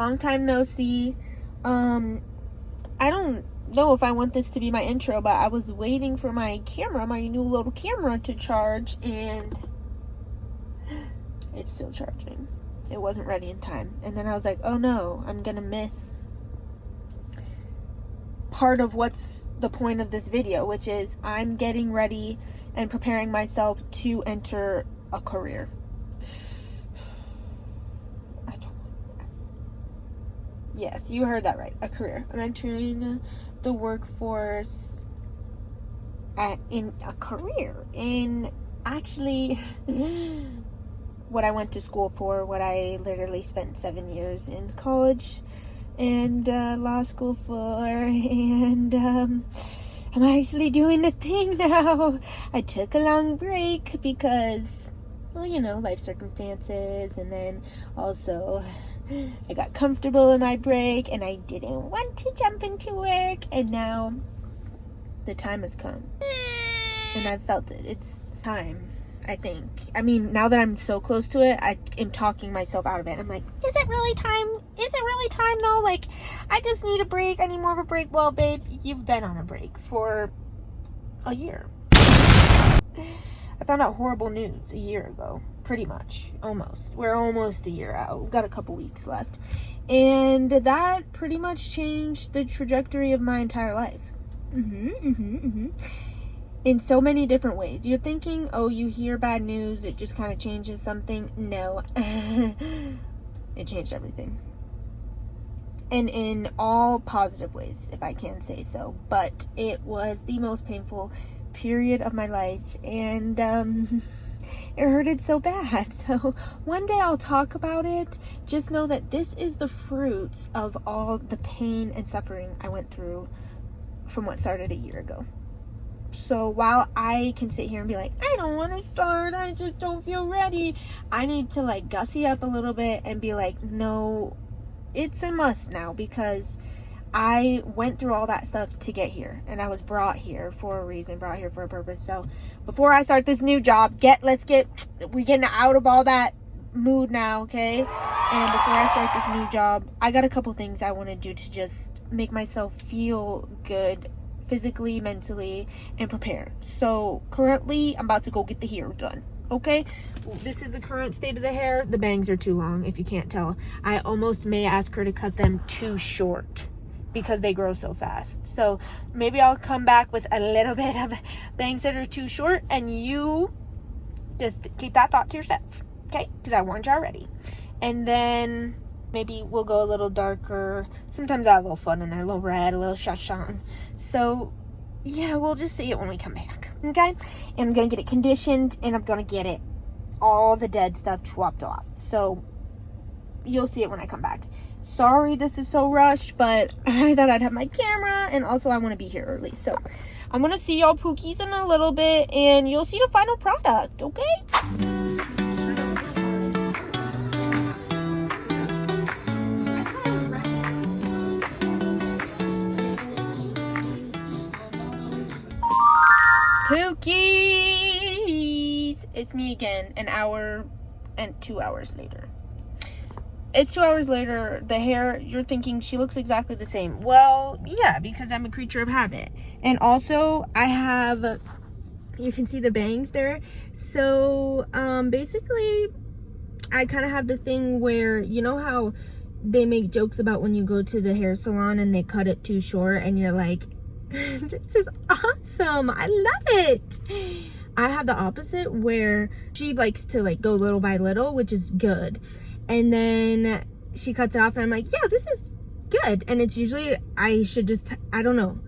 long time no see. I don't know if I want this to be my intro, but I was waiting for my camera, my new little camera, to charge, and it's still charging. It wasn't ready in time. And then I was like, oh no, I'm gonna miss part of what's the point of this video, which is I'm getting ready and preparing myself to enter a career. Yes, you heard that right. A career. I'm entering the workforce in a career. In actually what I went to school for, what I literally spent 7 years in college and law school for, and I'm actually doing the thing now. I took a long break because, well, you know, life circumstances, and then also I got comfortable in my break and I didn't want to jump into work, and now the time has come and I've felt it. It's time, I think. I mean, now that I'm so close to it, I am talking myself out of it. I'm like, is it really time? Is it really time though? Like, I just need a break. I need more of a break. Well, babe, you've been on a break for a year. I found out horrible news a year ago. Pretty much. Almost. We're almost a year out. We've got a couple weeks left. And that pretty much changed the trajectory of my entire life. In so many different ways. You're thinking, oh, you hear bad news, it just kind of changes something. No. It changed everything. And in all positive ways, if I can say so. But it was the most painful period of my life, and it hurted so bad. So one day I'll talk about it. Just know that this is the fruits of all the pain and suffering I went through from what started a year ago. So while I can sit here and be like, I don't want to start, I just don't feel ready, I need to like gussy up a little bit and be like, no, it's a must now, because I went through all that stuff to get here, and I was brought here for a reason, brought here for a purpose. So before I start this new job, we're getting out of all that mood now, okay? And before I start this new job, I got a couple things I want to do to just make myself feel good physically, mentally, and prepared. So currently, I'm about to go get the hair done. Okay, this is the current state of the hair. The bangs are too long, if you can't tell. I almost may ask her to cut them too short because they grow so fast. So maybe I'll come back with a little bit of bangs that are too short, and you just keep that thought to yourself, okay? Because I warned you already. And then maybe we'll go a little darker. Sometimes I have a little fun in there, a little red, a little shashan. So yeah, we'll just see it when we come back, okay? And I'm gonna get it conditioned, and I'm gonna get it all the dead stuff chopped off. So you'll see it when I come back. Sorry this is so rushed, but I thought I'd have my camera, and also I want to be here early. So I'm gonna see y'all pookies in a little bit, and you'll see the final product, okay? Pookies! It's me again, an hour and 2 hours later. It's 2 hours later. The hair, you're thinking she looks exactly the same. Well, yeah, because I'm a creature of habit. And also, I have, you can see the bangs there. So, basically, I kind of have the thing where, you know how they make jokes about when you go to the hair salon and they cut it too short and you're like, this is awesome, I love it. I have the opposite, where she likes to like go little by little, which is good. And then she cuts it off and I'm like, yeah, this is good. And it's usually, I should just, I don't know.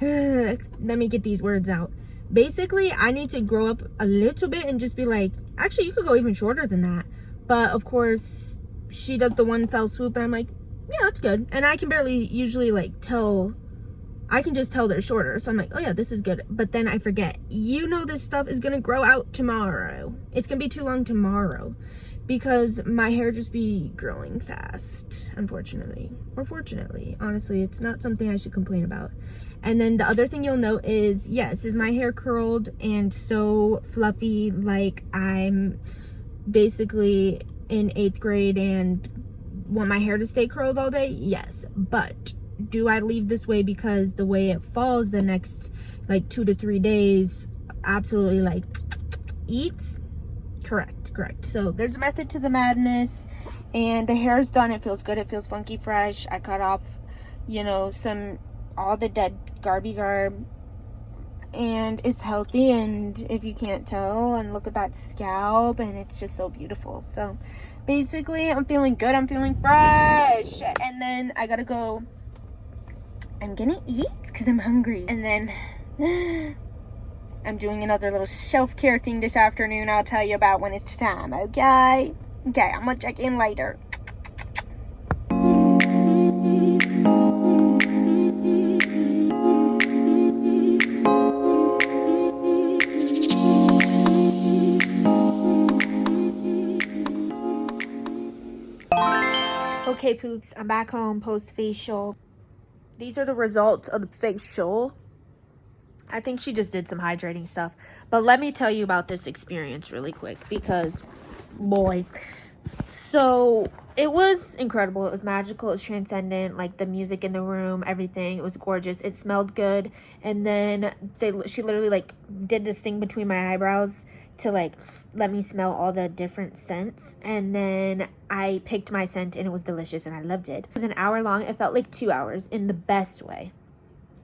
Let me get these words out. Basically, I need to grow up a little bit and just be like, actually, you could go even shorter than that. But of course, she does the one fell swoop and I'm like, yeah, that's good. And I can barely usually like tell, I can just tell they're shorter. So I'm like, oh yeah, this is good. But then I forget, you know, this stuff is going to grow out tomorrow. It's going to be too long tomorrow. Because my hair just be growing fast, unfortunately. Or fortunately. Honestly, it's not something I should complain about. And then the other thing you'll note is, yes, is my hair curled and so fluffy, like I'm basically in 8th grade and want my hair to stay curled all day? Yes. But do I leave this way because the way it falls the next like 2 to 3 days absolutely like eats? Correct. So there's a method to the madness, and the hair is done. It feels good. It feels funky fresh. I cut off, you know, all the dead garb, and it's healthy, and if you can't tell, and look at that scalp, and it's just so beautiful. So basically I'm feeling good. I'm feeling fresh, and then I gotta go. I'm gonna eat because I'm hungry, and then I'm doing another little self-care thing this afternoon. I'll tell you about when it's time, okay? Okay, I'm gonna check in later. Okay, pooks, I'm back home post-facial. These are the results of the facial. I think she just did some hydrating stuff. But let me tell you about this experience really quick because, boy. So, it was incredible. It was magical. It was transcendent. Like, the music in the room, everything. It was gorgeous. It smelled good. And then she literally, like, did this thing between my eyebrows to, like, let me smell all the different scents. And then I picked my scent, and it was delicious, and I loved it. It was an hour long. It felt like 2 hours in the best way.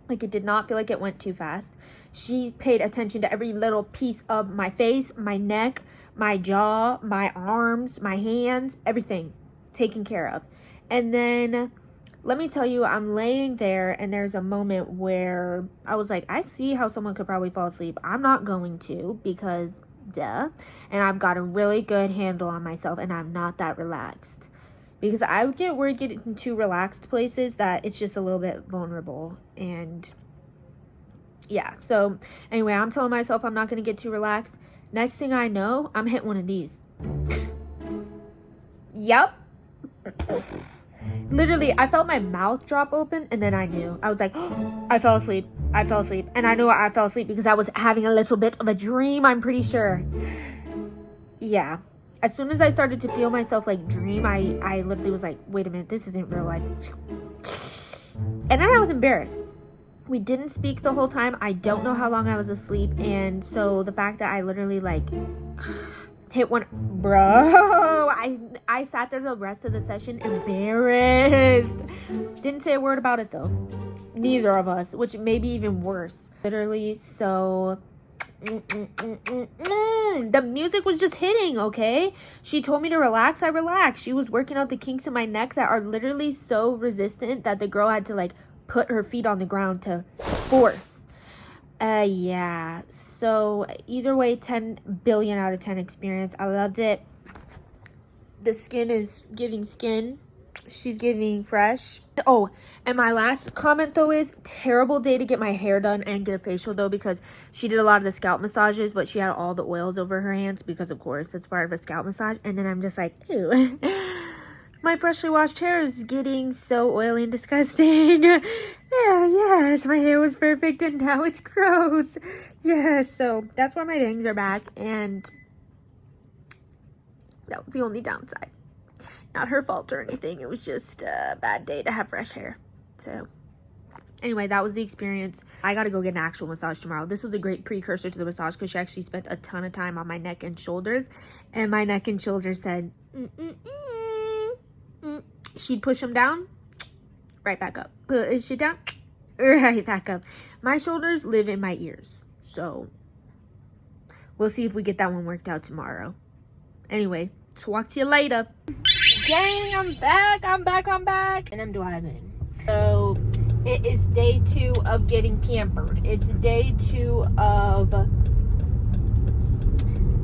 Like, it did not feel like it went too fast. She paid attention to every little piece of my face, my neck, my jaw, my arms, my hands, everything taken care of. And then, let me tell you, I'm laying there, and there's a moment where I was like, I see how someone could probably fall asleep. I'm not going to, because duh. And I've got a really good handle on myself, and I'm not that relaxed. Because I would get worried getting into relaxed places that it's just a little bit vulnerable. And yeah, so anyway, I'm telling myself I'm not going to get too relaxed. Next thing I know, I'm hitting one of these. Yep. Literally, I felt my mouth drop open, and then I knew. I was like, oh, I fell asleep. And I knew I fell asleep because I was having a little bit of a dream, I'm pretty sure. Yeah. As soon as I started to feel myself like dream, I literally was like, wait a minute, this isn't real life. And then I was embarrassed. We didn't speak the whole time. I don't know how long I was asleep. And so the fact that I literally like hit one, bro, I sat there the rest of the session embarrassed. Didn't say a word about it though. Neither of us, which may be even worse. Literally, so the music was just hitting, okay? She told me to relax, I relaxed. She was working out the kinks in my neck that are literally so resistant that the girl had to like put her feet on the ground to force. Yeah, so either way, 10 billion out of 10 experience. I loved it. The skin is giving skin. She's giving fresh. Oh, and my last comment though is terrible day to get my hair done and get a facial though, because she did a lot of the scalp massages, but she had all the oils over her hands because of course it's part of a scalp massage. And then I'm just like, ew. My freshly washed hair is getting so oily and disgusting. Yeah, yes, my hair was perfect and now it's gross. Yeah, so that's why my bangs are back, and that was the only downside. Not her fault or anything. It was just a bad day to have fresh hair. So anyway, that was the experience. I gotta go get an actual massage tomorrow. This was a great precursor to the massage because she actually spent a ton of time on my neck and shoulders, and my neck and shoulders said she'd push them down, right back up. Push it down, right back up. My shoulders live in my ears, so we'll see if we get that one worked out tomorrow. Anyway, talk to you later. Gang, I'm back, and I'm driving. So it is day 2 of getting pampered. It's day 2 of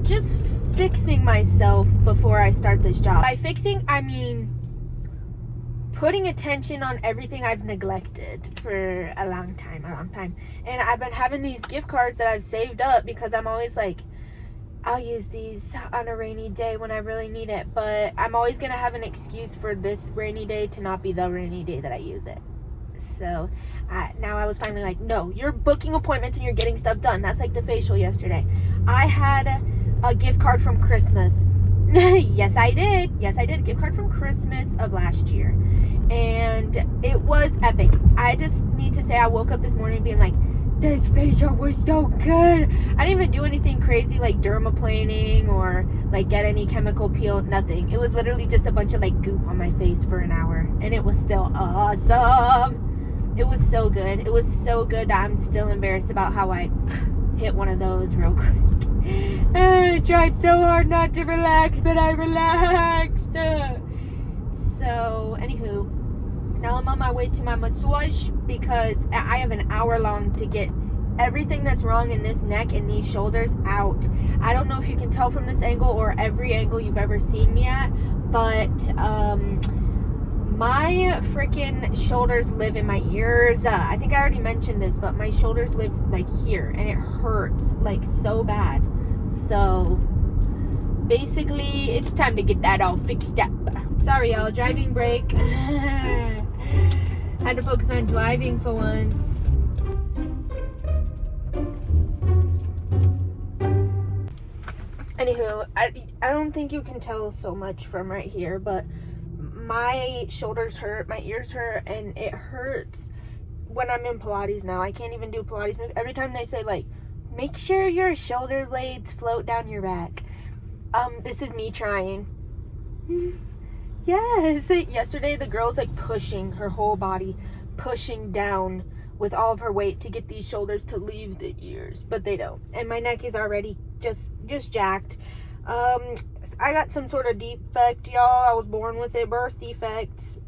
just fixing myself before I start this job. By fixing, I mean putting attention on everything I've neglected for a long time. And I've been having these gift cards that I've saved up because I'm always like, I'll use these on a rainy day when I really need it. But I'm always going to have an excuse for this rainy day to not be the rainy day that I use it. So now I was finally like, no, you're booking appointments and you're getting stuff done. That's like the facial yesterday. I had a gift card from Christmas. Yes, I did. Yes, I did. Gift card from Christmas of last year. And it was epic. I just need to say I woke up this morning being like, this facial was so good. I didn't even do anything crazy like dermaplaning or like get any chemical peel, nothing. It was literally just a bunch of like goop on my face for an hour, and it was still awesome. It was so good. It was so good that I'm still embarrassed about how I hit one of those real quick. I tried so hard not to relax, but I relaxed. So, anywho, now I'm on my way to my massage because I have an hour long to get everything that's wrong in this neck and these shoulders out. I don't know if you can tell from this angle or every angle you've ever seen me at, but my freaking shoulders live in my ears. I think I already mentioned this, but my shoulders live like here, and it hurts like so bad. So basically, it's time to get that all fixed up. Sorry, y'all. Driving break. Had to focus on driving for once. Anywho, I don't think you can tell so much from right here, but my shoulders hurt, my ears hurt, and it hurts when I'm in Pilates now. I can't even do Pilates moves. Every time they say, like, make sure your shoulder blades float down your back. This is me trying. Yes. Yesterday, the girl's, like, pushing her whole body, pushing down with all of her weight to get these shoulders to leave the ears, but they don't. And my neck is already just jacked. I got some sort of defect, y'all. I was born with a birth defect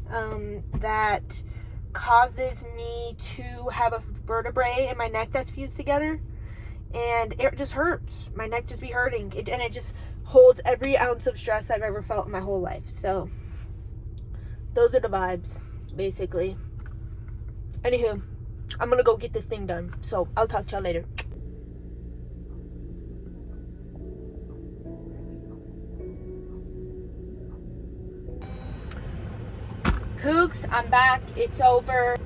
that causes me to have a vertebrae in my neck that's fused together, and it just hurts. My neck just be hurting, and it just holds every ounce of stress I've ever felt in my whole life. So those are the vibes, basically. Anywho, I'm gonna go get this thing done, so I'll talk to y'all later. Cooks, I'm back. It's over.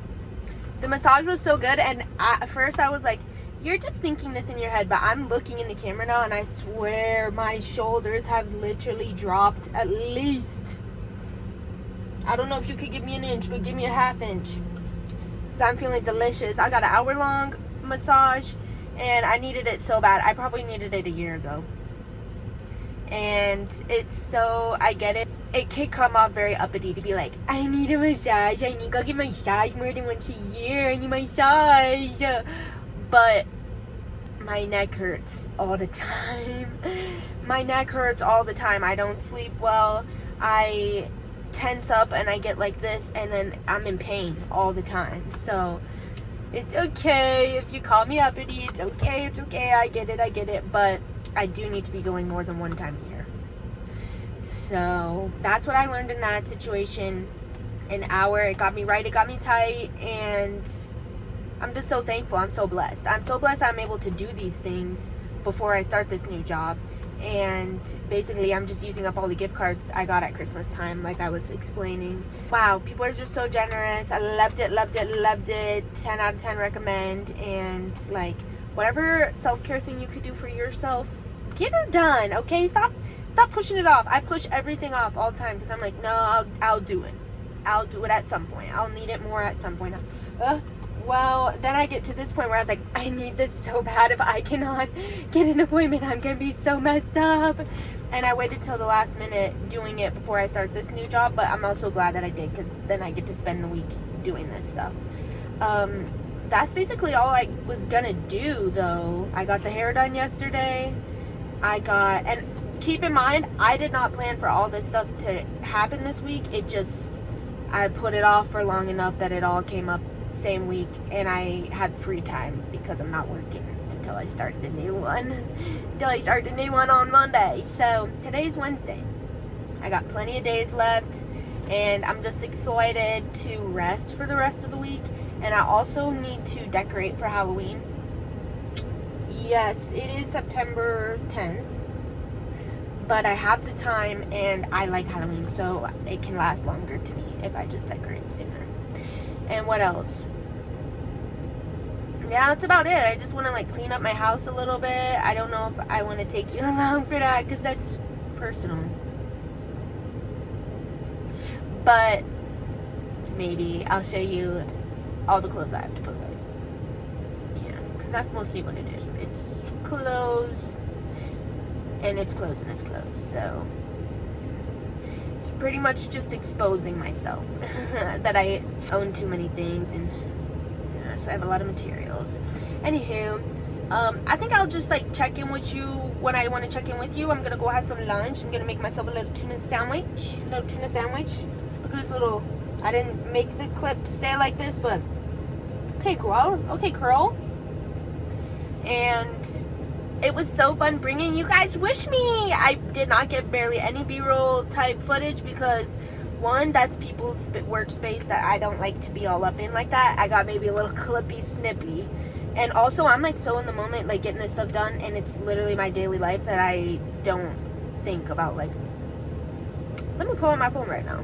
The massage was so good, and at first I was like, you're just thinking this in your head, but I'm looking in the camera now, and I swear my shoulders have literally dropped at least, I don't know if you could give me an inch, but give me a half inch. So I'm feeling delicious. I got an hour-long massage, and I needed it so bad. I probably needed it a year ago. And it's so, I get it. It can come off very uppity to be like, I need a massage. I need to go get massage more than once a year. I need massage. But my neck hurts all the time. My neck hurts all the time. I don't sleep well. I tense up and I get like this, and then I'm in pain all the time. So it's okay if you call me uppity. It's okay. I get it. But I do need to be going more than one time a year. So that's what I learned in that situation. An hour, it got me right, it got me tight, and I'm just so thankful. I'm so blessed. I'm so blessed I'm able to do these things before I start this new job. And basically, I'm just using up all the gift cards I got at Christmas time, like I was explaining. Wow, people are just so generous. I loved it. 10 out of 10 recommend. And like, whatever self-care thing you could do for yourself, get it done, okay? Stop pushing it off. I push everything off all the time because I'm like, no, I'll do it. I'll do it at some point. I'll need it more at some point. Well, then I get to this point where I was like, I need this so bad. If I cannot get an appointment, I'm going to be so messed up. And I waited till the last minute doing it before I start this new job. But I'm also glad that I did, because then I get to spend the week doing this stuff. That's basically all I was going to do, though. I got the hair done yesterday. And keep in mind, I did not plan for all this stuff to happen this week. I put it off for long enough that it all came up same week, and I had free time because I'm not working until I start the new one. On Monday. So today's Wednesday. I got plenty of days left, and I'm just excited to rest for the rest of the week. And I also need to decorate for Halloween. Yes, it is September 10th, but I have the time, and I like Halloween, so it can last longer to me if I just decorate sooner. And what else? Yeah, that's about it. I just want to like clean up my house a little bit. I don't know if I want to take you along for that, because that's personal. But maybe I'll show you all the clothes I have to put away. Yeah, because that's mostly what it is. It's clothes, and it's clothes, and it's clothes. So it's pretty much just exposing myself that I own too many things, and so I have a lot of materials. Anywho, I think I'll just like check in with you when I want to check in with you. I'm gonna go have some lunch. I'm gonna make myself a little tuna sandwich. Look at this little. I didn't make the clip stay like this, but okay, girl. Okay, curl. And it was so fun bringing you guys with me. I did not get barely any B-roll type footage because, one, that's people's workspace that I don't like to be all up in like that. I got maybe a little clippy snippy. And also, I'm like so in the moment, like getting this stuff done, and it's literally my daily life that I don't think about, like, let me pull out my phone right now.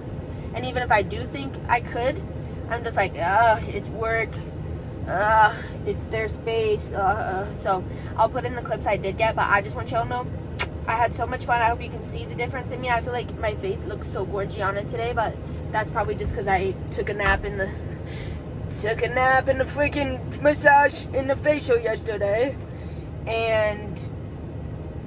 And even if I do think I could, I'm just like, it's work. It's their space. So I'll put in the clips I did get, but I just want you all to know I had so much fun. I hope you can see the difference in me. I feel like my face looks so gorgiana today, but that's probably just because I took a nap in the freaking massage in the facial yesterday. And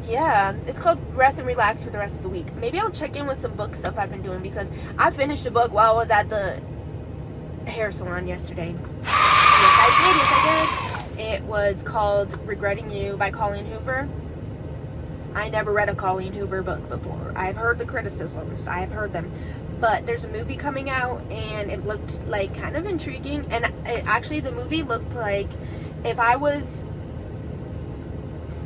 yeah, it's called Rest and Relax for the rest of the week. Maybe I'll check in with some book stuff I've been doing because I finished a book while I was at the hair salon yesterday. Yes, I did. It was called Regretting You by Colleen Hoover. I never read a Colleen Hoover book before. I've heard the criticisms. I have heard them. But there's a movie coming out, and it looked like kind of intriguing. And actually, the movie looked like if I was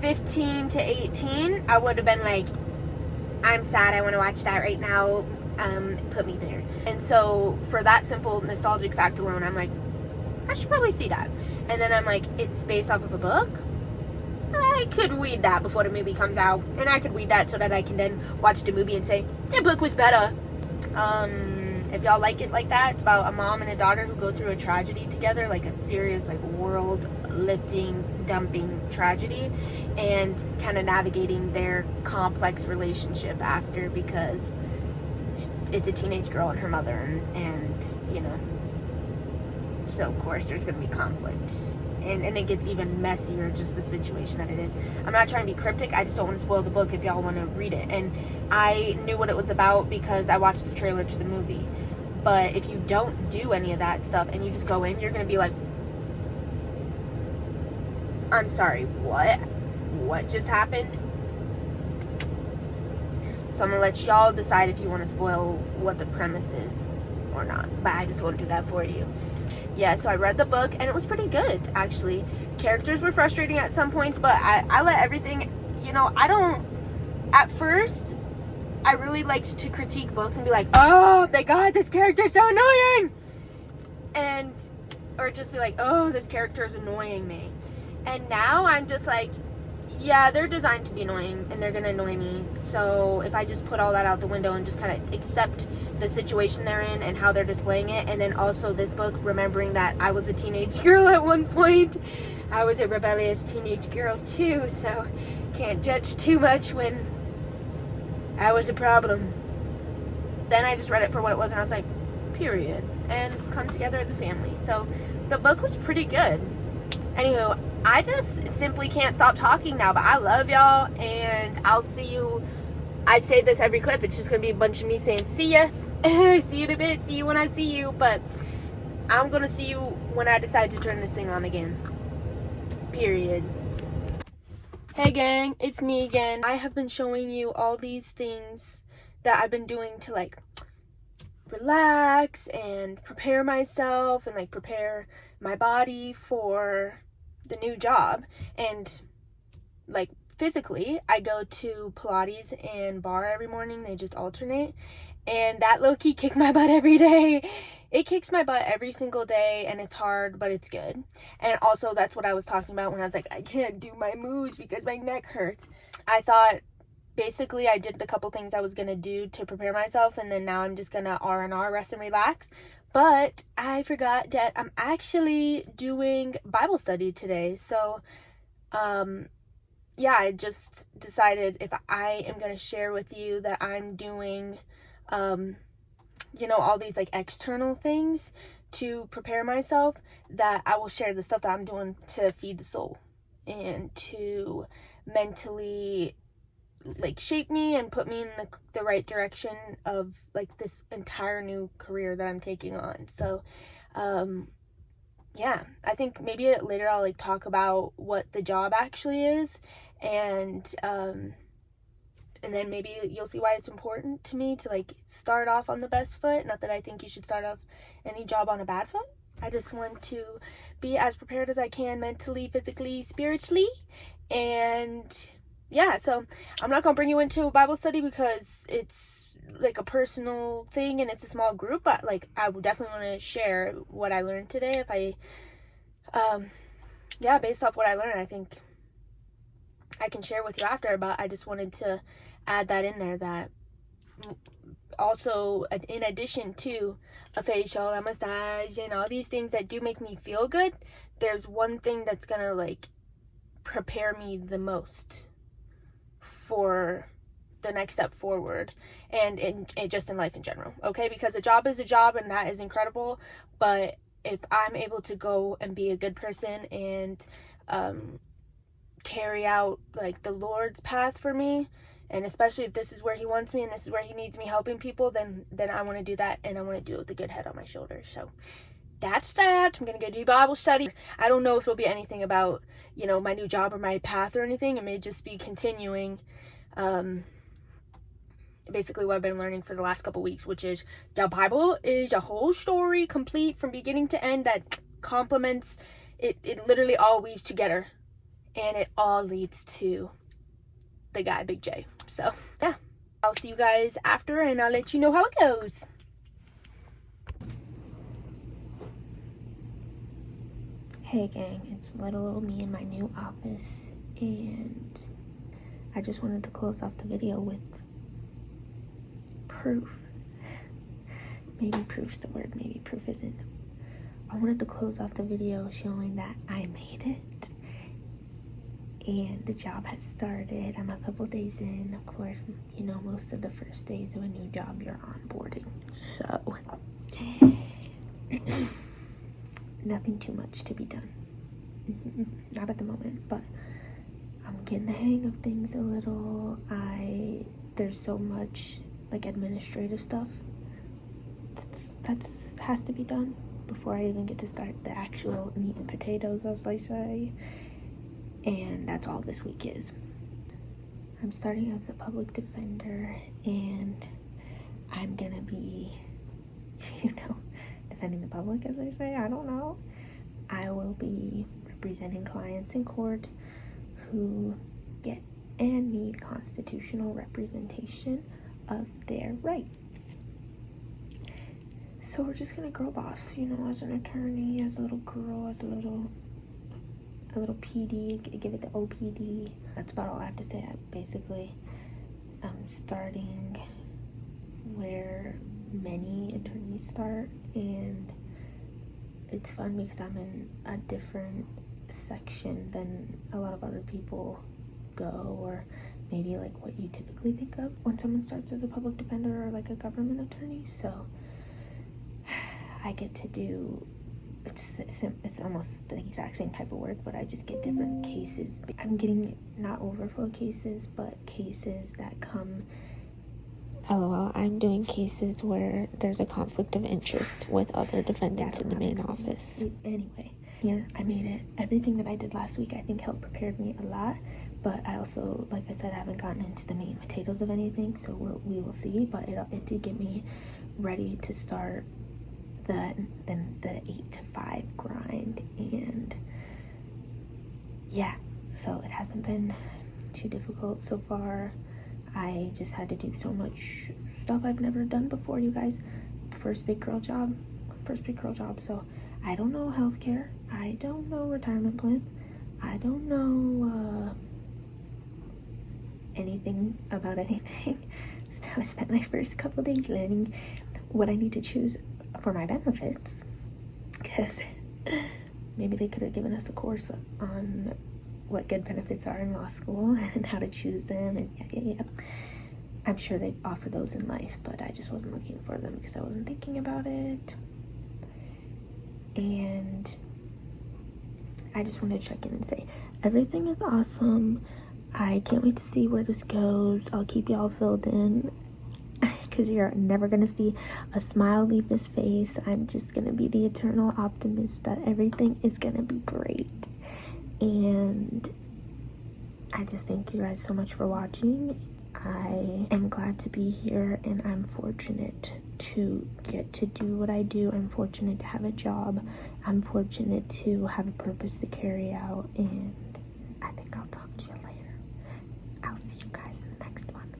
15 to 18, I would have been like, I'm sad, I want to watch that right now. Put me there. And so for that simple nostalgic fact alone, I'm like, I should probably see that. And then I'm like, it's based off of a book. I could read that before the movie comes out, and I could read that so that I can then watch the movie and say the book was better. If y'all like it like that, it's about a mom and a daughter who go through a tragedy together, like a serious, like, world lifting, dumping tragedy, and kind of navigating their complex relationship after, because it's a teenage girl and her mother, and you know, so of course there's going to be conflict, and it gets even messier, just the situation that it is. I'm not trying to be cryptic, I just don't want to spoil the book if y'all want to read it. And I knew what it was about because I watched the trailer to the movie. But if you don't do any of that stuff and you just go in, you're going to be like, I'm sorry, what just happened? So I'm going to let y'all decide if you want to spoil what the premise is or not. But I just won't do that for you. Yeah, so I read the book, and it was pretty good, actually. Characters were frustrating at some points, but I let everything, you know, at first, I really liked to critique books and be like, oh my god, this character's so annoying! Or just be like, oh, this character is annoying me. And now I'm just like, yeah, they're designed to be annoying, and they're gonna annoy me. So if I just put all that out the window and just kind of accept the situation they're in and how they're displaying it, and then also this book, remembering that I was a teenage girl at one point. I was a rebellious teenage girl too, so can't judge too much when I was a problem. Then I just read it for what it was, and I was like, period. And come together as a family. So the book was pretty good. Anywho, I just simply can't stop talking now, but I love y'all, and I'll see you. I say this every clip, it's just gonna be a bunch of me saying see ya, see you in a bit, see you when I see you, but I'm gonna see you when I decide to turn this thing on again, period. Hey gang, it's me again. I have been showing you all these things that I've been doing to, like, relax and prepare myself and, like, prepare my body for the new job. And, like, physically, I go to Pilates and bar every morning. They just alternate, and that low-key kick my butt every day. It kicks my butt every single day, and it's hard, but it's good. And also, that's what I was talking about when I was like, I can't do my moves because my neck hurts. I thought, basically, I did the couple things I was gonna do to prepare myself, and then now I'm just gonna R&R, rest and relax. But I forgot that I'm actually doing Bible study today. So, yeah, I just decided if I am going to share with you that I'm doing all these like external things to prepare myself, that I will share the stuff that I'm doing to feed the soul and to mentally like shape me and put me in the right direction of like this entire new career that I'm taking on. So yeah, I think maybe later I'll like talk about what the job actually is, and then maybe you'll see why it's important to me to like start off on the best foot. Not that I think you should start off any job on a bad foot. I just want to be as prepared as I can mentally, physically, spiritually. And yeah, so I'm not going to bring you into a Bible study because it's like a personal thing and it's a small group, but like I would definitely want to share what I learned today. If I based off what I learned, I think I can share with you after, but I just wanted to add that in there, that also in addition to a facial, a massage, and all these things that do make me feel good, there's one thing that's gonna like prepare me the most for the next step forward, and just in life in general, okay? Because a job is a job and that is incredible, but if I'm able to go and be a good person and carry out like the Lord's path for me, and especially if this is where he wants me and this is where he needs me helping people, then I want to do that, and I want to do it with a good head on my shoulders. So that's that. I'm gonna go do Bible study. I don't know if it'll be anything about my new job or my path or anything. It may just be continuing basically what I've been learning for the last couple weeks, which is the Bible is a whole story, complete from beginning to end, that complements it. It literally all weaves together, and it all leads to the guy, Big J. So yeah, I'll see you guys after, and I'll let you know how it goes. Hey gang, it's little old me in my new office, and I just wanted to close off the video with proof. Maybe proof's the word, maybe proof isn't. I wanted to close off the video showing that I made it and the job has started. I'm a couple days in. Of course, most of the first days of a new job you're onboarding, so nothing too much to be done. Not at the moment, but I'm getting the hang of things a little. There's so much like administrative stuff that's has to be done before I even get to start the actual meat and potatoes, as I say. And that's all this week is. I'm starting as a public defender, and I'm gonna be, defending the public, as I say. I don't know. I will be representing clients in court who get and need constitutional representation of their rights. So we're just gonna girl boss, as an attorney, as a little girl, as a little PD, give it the OPD. That's about all I have to say. I'm starting where many attorneys start, and it's fun because I'm in a different section than a lot of other people go, or maybe like what you typically think of when someone starts as a public defender or like a government attorney. So I get to do, it's almost the exact same type of work, but I just get different cases. I'm getting not overflow cases, but cases that come, LOL, I'm doing cases where there's a conflict of interest with other defendants in the main office. Anyway, here I made it. Everything that I did last week I think helped prepare me a lot, but I also, like I said, I haven't gotten into the meat and potatoes of anything, so we will see. But it did get me ready to start the 8 to 5 grind, and yeah, so it hasn't been too difficult so far. I just had to do so much stuff I've never done before, you guys. First big girl job. So I don't know healthcare, I don't know retirement plan, I don't know anything about anything. So I spent my first couple days learning what I need to choose for my benefits, because maybe they could have given us a course on what good benefits are in law school and how to choose them, and yeah. I'm sure they offer those in life, but I just wasn't looking for them because I wasn't thinking about it. And I just wanted to check in and say everything is awesome. I can't wait to see where this goes. I'll keep y'all filled in because you're never gonna see a smile leave this face. I'm just gonna be the eternal optimist that everything is gonna be great. And I just thank you guys so much for watching. I am glad to be here, and I'm fortunate to get to do what I do. I'm fortunate to have a job. I'm fortunate to have a purpose to carry out, and I think I'll talk to you later. I'll see you guys in the next one.